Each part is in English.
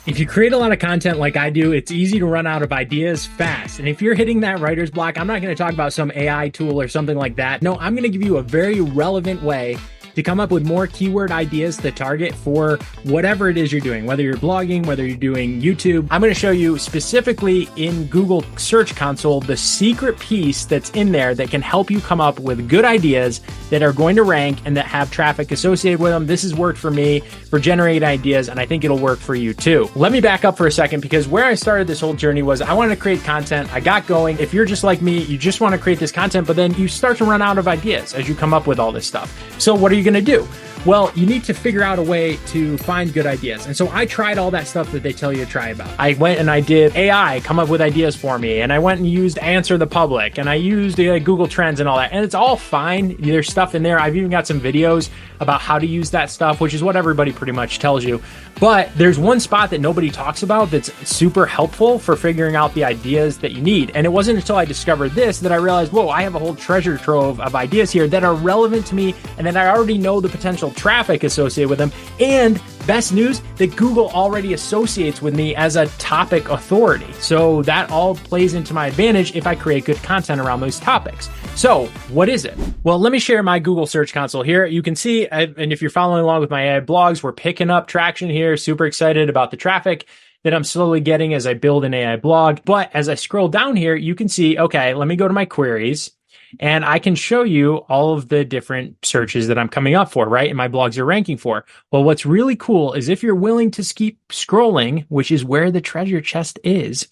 If you create a lot of content like I do, it's easy to run out of ideas fast. And if you're hitting that writer's block, I'm not going to talk about some AI tool or something like that. No, I'm going to give you a very relevant way to come up with more keyword ideas to target for whatever it is you're doing, whether you're blogging, whether you're doing YouTube. I'm going to show you specifically in Google Search Console, the secret piece that's in there that can help you come up with good ideas that are going to rank and that have traffic associated with them. This has worked for me for generating ideas, and I think it'll work for you too. Let me back up for a second, because where I started this whole journey was I wanted to create content. I got going. If you're just like me, you just want to create this content, but then you start to run out of ideas as you come up with all this stuff. So what are you going to do? Well, you need to figure out a way to find good ideas. And so I tried all that stuff that they tell you to try about. I went and I did AI come up with ideas for me. And I went and used Answer the Public. And I used Google Trends and all that. And it's all fine. There's stuff in there. I've even got some videos about how to use that stuff, which is what everybody pretty much tells you. But there's one spot that nobody talks about that's super helpful for figuring out the ideas that you need. And it wasn't until I discovered this that I realized, whoa, I have a whole treasure trove of ideas here that are relevant to me and that I already know the potential traffic associated with them. And best news, that Google already associates with me as a topic authority. So that all plays into my advantage if I create good content around those topics. So what is it? Well, let me share my Google Search Console here. You can see, and if you're following along with my AI blogs, we're picking up traction here. Super excited about the traffic that I'm slowly getting as I build an AI blog. But as I scroll down here, you can see, okay, let me go to my queries. And I can show you all of the different searches that I'm coming up for, right? And my blogs are ranking for. Well, what's really cool is if you're willing to keep scrolling, which is where the treasure chest is,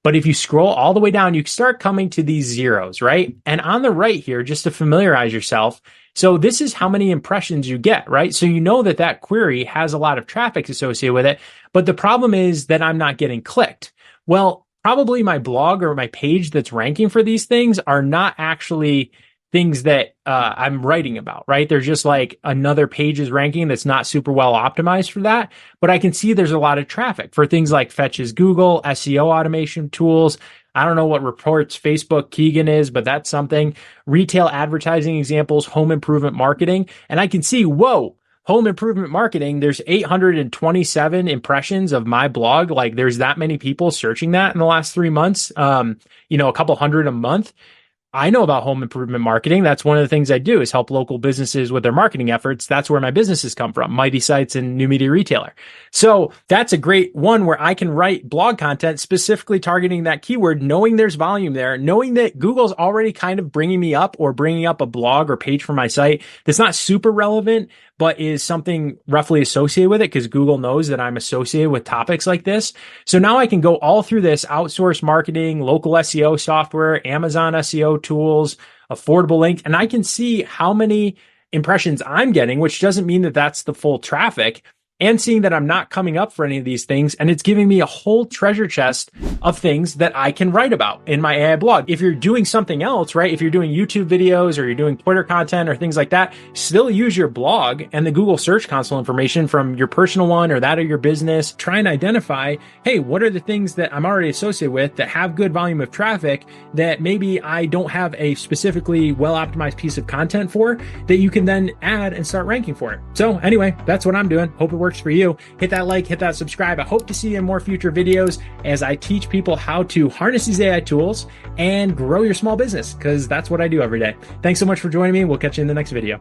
but if you scroll all the way down, you start coming to these zeros, right? And on the right here, just to familiarize yourself, so this is how many impressions you get, right? So you know that that query has a lot of traffic associated with it, but the problem is that I'm not getting clicked. Well, probably my blog or my page that's ranking for these things are not actually things that I'm writing about, right? They're just like another page's ranking that's not super well optimized for that. But I can see there's a lot of traffic for things like Fetches Google, SEO automation tools. I don't know what reports Facebook Keegan is, but that's something. Retail advertising examples, home improvement marketing. And I can see, whoa, home improvement marketing, there's 827 impressions of my blog. Like there's that many people searching that in the last 3 months, a couple hundred a month. I know about home improvement marketing. That's one of the things I do is help local businesses with their marketing efforts. That's where my businesses come from, Mighty Sites and New Media Retailer. So that's a great one where I can write blog content specifically targeting that keyword, knowing there's volume there, knowing that Google's already kind of bringing me up or bringing up a blog or page for my site that's not super relevant, but is something roughly associated with it because Google knows that I'm associated with topics like this. So now I can go all through this: outsource marketing, local SEO software, Amazon SEO tools, affordable link, and I can see how many impressions I'm getting, which doesn't mean that that's the full traffic, and seeing that I'm not coming up for any of these things. And it's giving me a whole treasure chest of things that I can write about in my AI blog. If you're doing something else, right? If you're doing YouTube videos or you're doing Twitter content or things like that, still use your blog and the Google Search Console information from your personal one or that of your business. Try and identify, hey, what are the things that I'm already associated with that have good volume of traffic that maybe I don't have a specifically well-optimized piece of content for that you can then add and start ranking for it. So anyway, that's what I'm doing. Hope it works for you. Hit that like, hit that subscribe. I hope to see you in more future videos as I teach people how to harness these AI tools and grow your small business, because that's what I do every day. Thanks so much for joining me. We'll catch you in the next video.